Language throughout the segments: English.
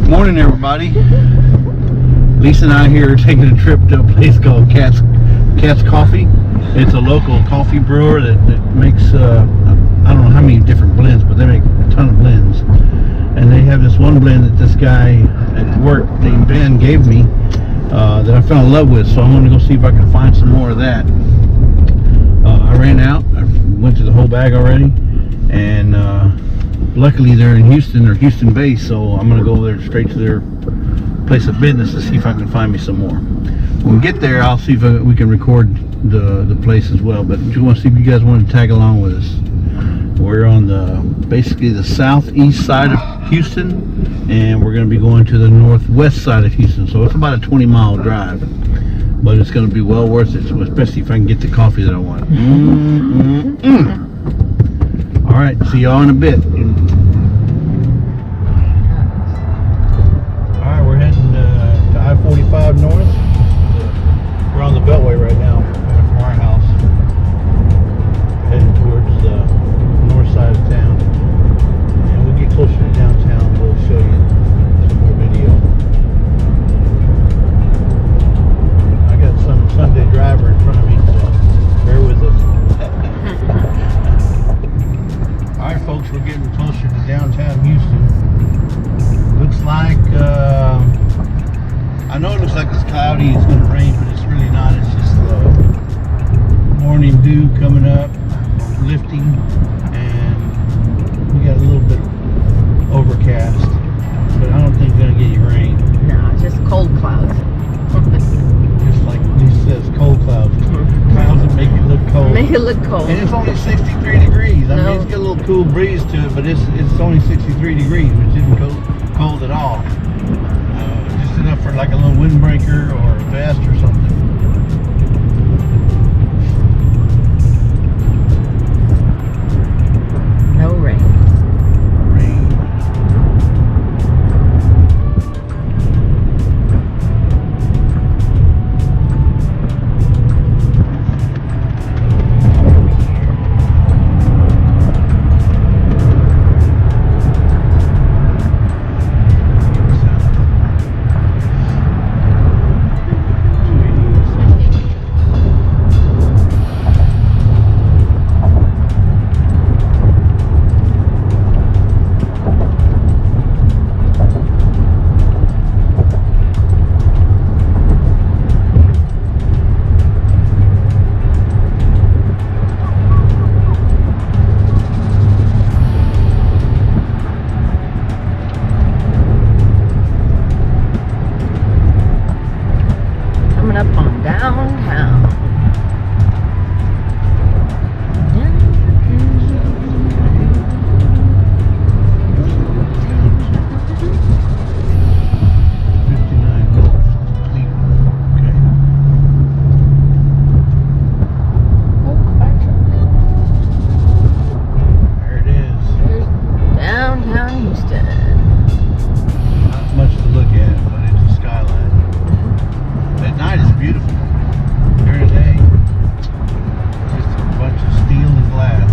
Morning, everybody. Lisa and I here are taking a trip to a place called Katz Coffee. It's a local coffee brewer that makes I don't know how many different blends, but they make a ton of blends. And they have this one blend that this guy at work named Ben gave me that I fell in love with. So I'm going to go see if I can find some more of that. I ran out. I went to the whole bag already, and luckily they're in Houston or Houston based, so I'm going to go there straight to their place of business to see if I can find me some more. When we get there, I'll see if we can record the place as well, but just want to see if you guys want to tag along with us. We're on basically the southeast side of Houston, and we're going to be going to the northwest side of Houston, so it's about a 20-mile drive, but it's going to be well worth it, so especially if I can get the coffee that I want. All right, see y'all in a bit. All right, we're heading to I-45 north. We're on the Beltway right now, from our house, heading towards the north side of town. And we'll get closer to downtown. We'll show you some more video. I got some Sunday driver in front of me, so bear with us. Alright folks, we're getting closer to downtown Houston. Looks like, I know it looks like it's cloudy, it's going to rain, but it's really not. It's just morning dew coming up, lifting, and we got a little bit overcast, but I don't think it's going to get you rain. No, it's just cold clouds. Just like Lisa says, cold clouds. Clouds that make it look cold. Make it look cold. And it's only 63 degrees. I mean, it's got a little cool breeze to it, but it's only 63 degrees, which isn't cold at all. Just enough for like a little windbreaker or a vest or something. No rain. Up on downtown. There it is. There's downtown Houston. Not much to look at, but it's a skyline. At night it's beautiful. During the day, just a bunch of steel and glass.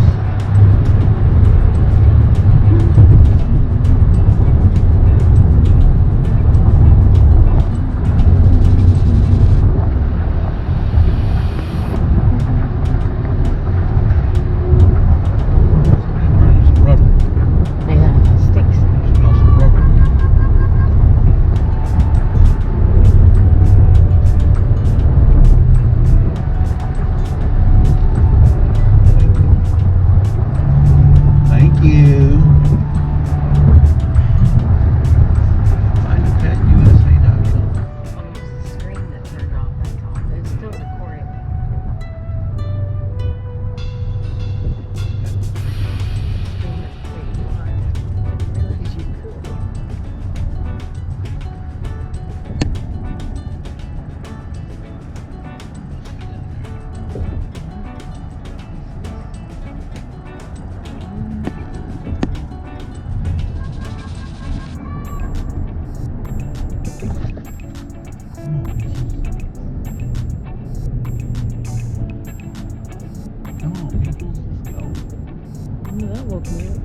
Some rubber. Yeah, it stinks. Smell some rubber. Thank you. FindAPetUSA.com. Oh, it was the screen that turned off, that's all. It's still recording. Realize you could. Come on, people, let's go. Oh, that woke me up.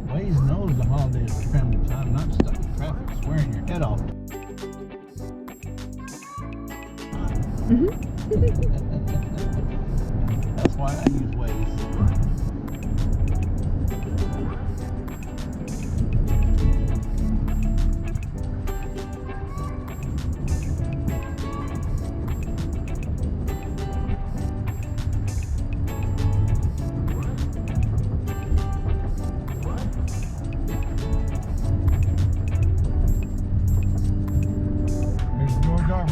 What? Waze knows the holidays are family time, not stuck in traffic, swearing your head off. That's why I use Waze.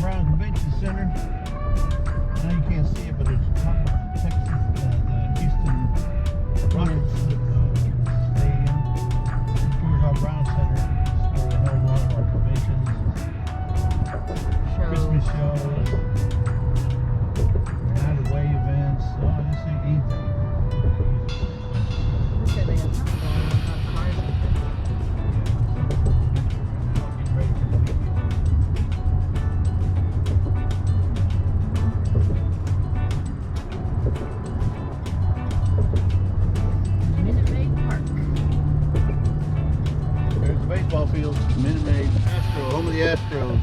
Brown Convention Center. Now you can't see it, but it's top of Texas, the Houston Rockets Stadium. George R. Brown Center is where we hold a lot of our conventions, Christmas shows, United Way events, just anything. Okay, they got some going on cars. Get ready for the weekend. Baseball field, Minute Maid, Astro, home of the Astros.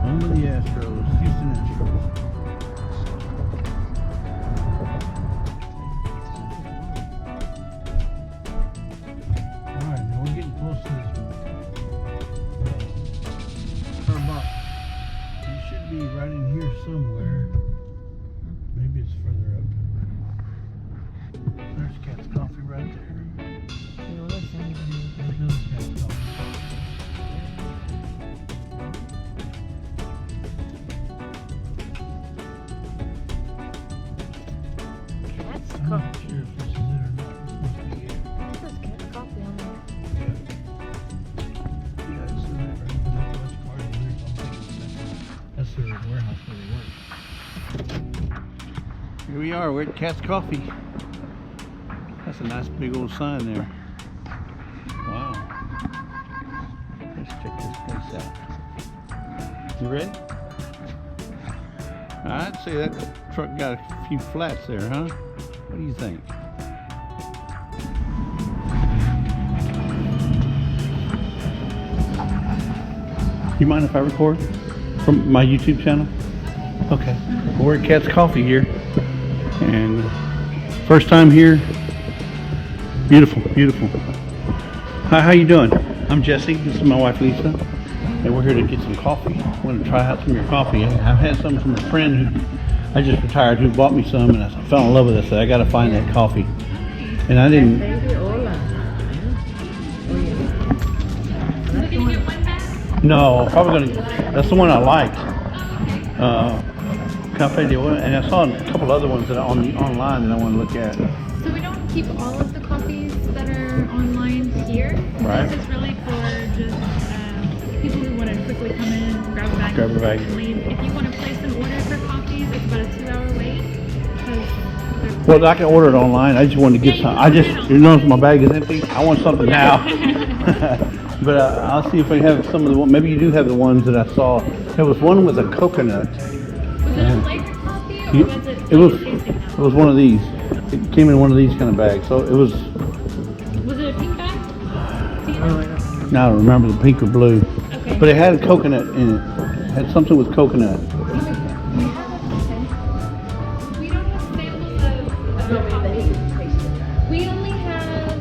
Home of the Astros, Houston Astros. Alright, now we're getting close to this turn box. It should be right in here somewhere. Maybe it's further up. There's Katz Coffee right there. Katz I'm not Coffee. sure if this is it or not. This must be it. This is Katz Coffee on there. Yeah, it's in there. That's part of it. That's their warehouse where they work. Here we are. We're at Katz Coffee. That's a nice big old sign there. Wow. Let's check this place out. You ready? I'd say that truck got a few flats there, huh? What do you think? You mind if I record from my YouTube channel? Okay. Well, we're at Katz Coffee here, and first time here. Beautiful, beautiful. Hi, how you doing? I'm Jesse. This is my wife Lisa, and we're here to get some coffee. I want to try out some of your coffee. I've had some from a friend who I just retired who bought me some, and I fell in love with it. I said I got to find that coffee, and I didn't. No, probably gonna. That's the one I liked. Cafe de Ola, and I saw a couple other ones that are online that I want to look at. So we don't keep all of the coffees that are online here. Right. This is really for just people who want to quickly come in, grab a bag, and leave. If you want to place an order for coffees, it's about a 2-hour wait. Well, I can order it online. I just wanted to get some. You notice my bag is empty. I want something now. But I'll see if I have some of the. Maybe you do have the ones that I saw. There was one with a coconut. Was it a flavored coffee or was it? It was one of these. It came in one of these kind of bags. So it was. Was it a pink bag? No, I don't remember the pink or blue. Okay. But it had a coconut in it. It had something with coconut. We don't have samples of the coffee. We only have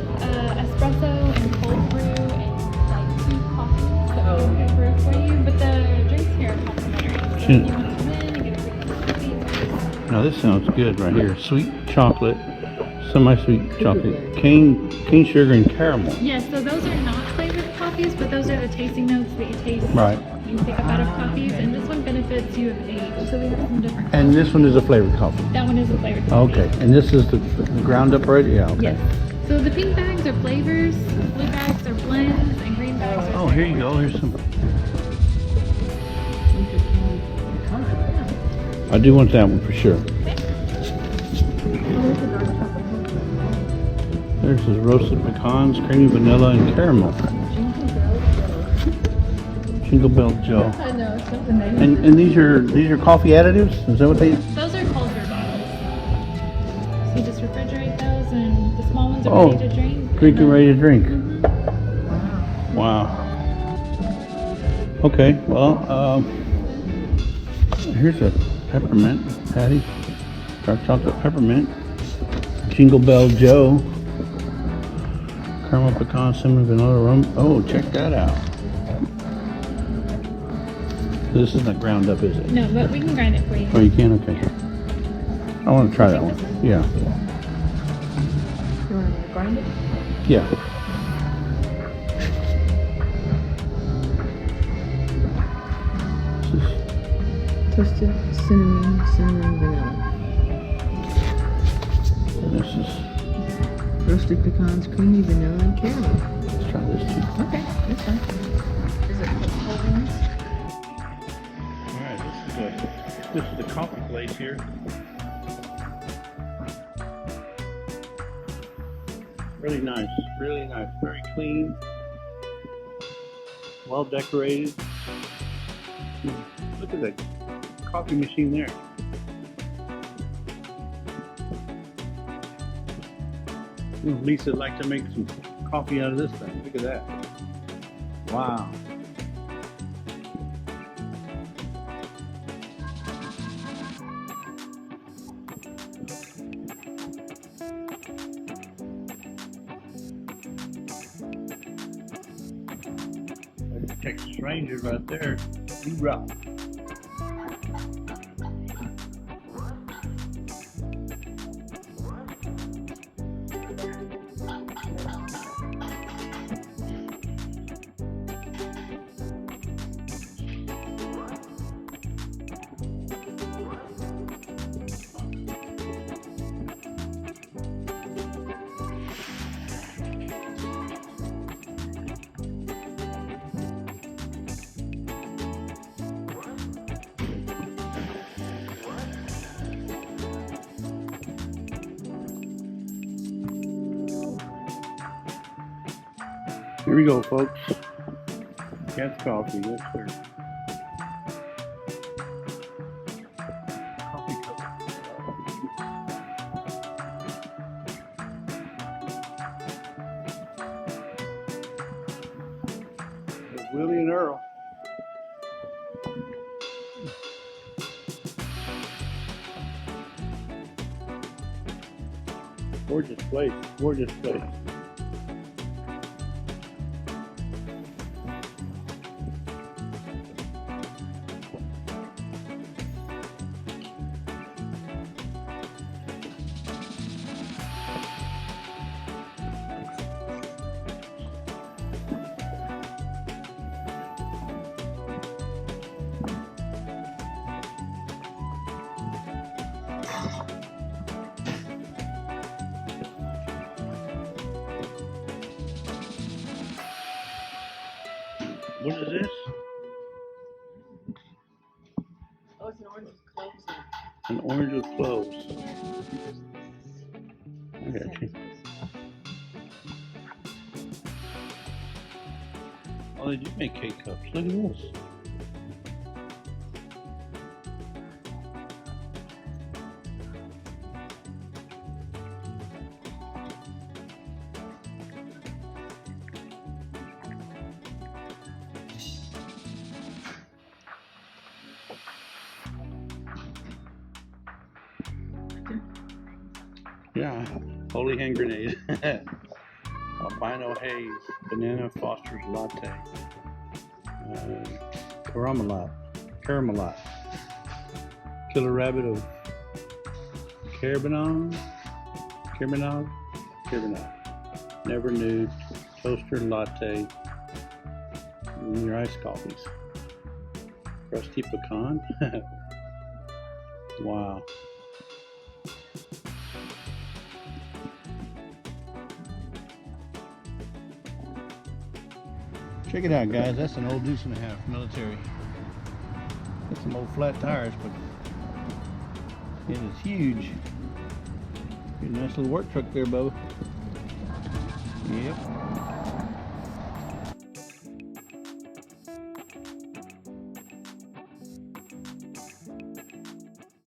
espresso and cold brew and like 2 coffees that we can brew for you. But the drinks here are complimentary. So if you want to come in and get a free coffee. Now this sounds good right here. Sweet chocolate, semi-sweet chocolate, cane sugar, and caramel. Yes, so those are not flavored coffees, but those are the tasting notes that you taste. Right. You pick up out of coffees, and this one benefits you of age. So we have some different. And this one is a flavored coffee. That one is a flavored coffee. Okay. And this is the ground up already? Yeah. Okay. Yes. So the pink bags are flavors, blue bags are blends, and green bags are. Oh, here you go. Here's some. I do want that one for sure. There's the roasted pecans, creamy vanilla, and caramel. Jingle Bell Joe. I know, it's something they And these are coffee additives? Is that what they? Those are cold brew bottles. So you just refrigerate those and Oh, ready to drink. drink and ready to drink. Wow. Wow. Okay, well, here's a peppermint patty. Dark chocolate peppermint. Jingle Bell Joe. Caramel pecan, cinnamon, vanilla rum. Oh, check that out. This isn't ground up, is it? No, but we can grind it for you. Oh, you can? Okay. I want to try that one. Yeah. You want to grind it? Yeah. Toasted cinnamon vanilla. This is. Roasted pecans, creamy vanilla, and caramel. Let's try this too. Okay, that's fine. Is it whole beans? All right. This is the coffee place here. Really nice. Really nice. Very clean. Well decorated. Look at that coffee machine there. Lisa would like to make some coffee out of this thing. Look at that. Wow. That's Texas Ranger right there. You rock. Here we go, folks. Katz Coffee, yes sir. Coffee cup. There's Willie and Earl. Gorgeous place, gorgeous place. What is this? Oh, it's an orange with cloves in it. An orange with cloves. I got you. Oh, they do make K-cups. Look at this. Yeah, holy hand grenade. Albino haze, banana Foster's latte, caramelot, killer rabbit of carbonade, never nude, toaster latte, and your iced coffees, crusty pecan. Wow. Check it out, guys. That's an old deuce and a half military. Got some old flat tires, but it is huge. Good, nice little work truck there, Bubba. Yep.